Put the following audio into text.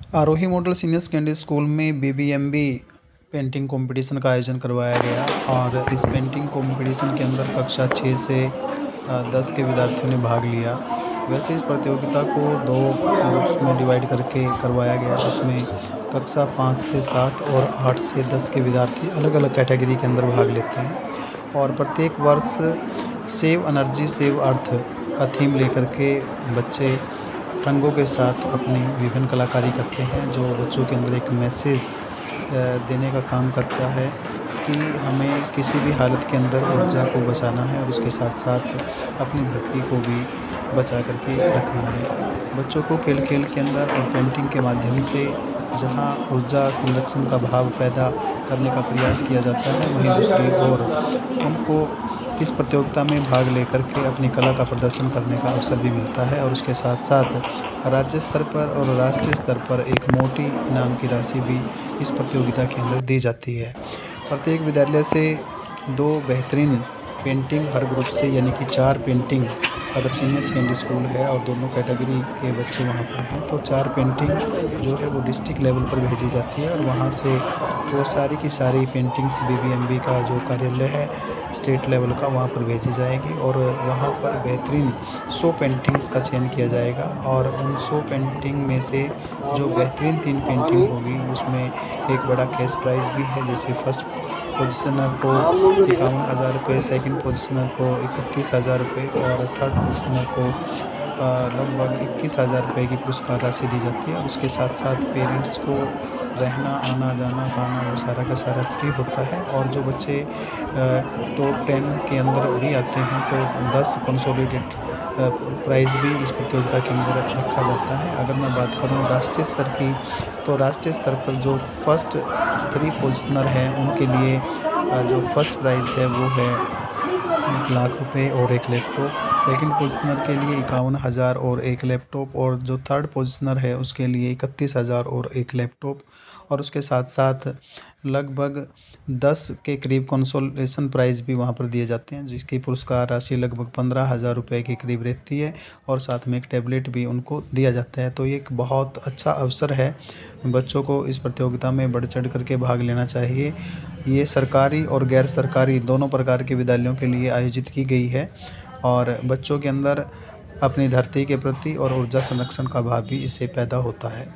आरोही model senior secondary school में BBMB painting competition का आयोजन करवाया गया और इस पेंटिंग कंपटीशन के अंदर कक्षा 6 से 10 के विद्यार्थियों ने भाग लिया। वैसे इस प्रतियोगिता को 2 ग्रुप्स में डिवाइड करके करवाया गया, जिसमें कक्षा 5 से 7 और 8 से 10 के विद्यार्थी अलग-अलग कैटेगरी के अंदर भाग लेते हैं और प्रत्येक वर्ष सेव एनर्जी सेव अर्थ का थीम लेकर के बच्चे रंगों के साथ अपनी विभिन्न कलाकारी करते हैं, जो बच्चों के अंदर एक मैसेज देने का काम करता है कि हमें किसी भी हालत के अंदर ऊर्जा को बचाना है और उसके साथ साथ अपनी धरती को भी बचा करके रखना है। बच्चों को खेल-खेल के अंदर और पेंटिंग के माध्यम से जहाँ ऊर्जा संरक्षण का भाव पैदा करने का प्रयास किया जाता है, वहीं दूसरी ओर उनको इस प्रतियोगिता में भाग लेकर के अपनी कला का प्रदर्शन करने का अवसर भी मिलता है और उसके साथ-साथ राज्य स्तर पर और राष्ट्रीय स्तर पर एक मोटी इनाम की राशि भी इस प्रतियोगिता के अंदर दी जाती है। प्रत्येक विद्यालय से 2 बेहतरीन पेंटिंग हर ग्रुप से, यानी कि 4 पेंटिंग अगर सीनियर सेकेंडरी स्कूल है और दोनों कैटेगरी के बच्चे वहाँ पर हैं, तो 4 पेंटिंग जो है वो डिस्ट्रिक्ट लेवल पर भेजी जाती है और वहाँ से वो सारी की सारी पेंटिंग्स बीबीएमबी का जो कार्यालय है स्टेट लेवल का, वहाँ पर भेजी जाएगी और वहाँ पर बेहतरीन 100 पेंटिंग्स का चयन किया जाएगा और उन 100 पेंटिंग में से जो बेहतरीन 3 पेंटिंग होगी उसमें एक बड़ा कैश प्राइज़ भी है। जैसे फर्स्ट पोजीशनर को 51,000 रुपये, सेकंड पोजीशनर को 31,000 रुपये और थर्ड पोजीशनर को लगभग 21,000 रुपये की पुरस्कार राशि दी जाती है और उसके साथ साथ पेरेंट्स को रहना, आना, जाना, खाना वो सारा का सारा फ्री होता है और जो बच्चे टॉप 10 के अंदर भी आते हैं तो 10 कंसोलिडेट प्राइज़ भी इस प्रतियोगिता के अंदर रखा जाता है। अगर मैं बात करूँ राष्ट्रीय स्तर की, तो राष्ट्रीय स्तर पर जो फर्स्ट 3 पोजीशनर हैं उनके लिए जो फर्स्ट प्राइज़ है वो है 1,00,000 रुपये और 1 लैपटॉप। सेकंड पोजीशनर के लिए 51,000 और 1 लैपटॉप और जो थर्ड पोजीशनर है उसके लिए 31,000 और 1 लैपटॉप और उसके साथ-साथ लगभग 10 के करीब कंसोलेशन प्राइज़ भी वहाँ पर दिए जाते हैं, जिसकी पुरस्कार राशि लगभग 15,000 रुपये के करीब रहती है और साथ में एक टैबलेट भी उनको दिया जाता है। तो ये एक बहुत अच्छा अवसर है, बच्चों को इस प्रतियोगिता में बढ़-चढ़ कर के भाग लेना चाहिए। ये सरकारी और गैर सरकारी दोनों प्रकार के विद्यालयों के लिए आयोजित की गई है और बच्चों के अंदर अपनी धरती के प्रति और ऊर्जा संरक्षण का भाव भी इससे पैदा होता है।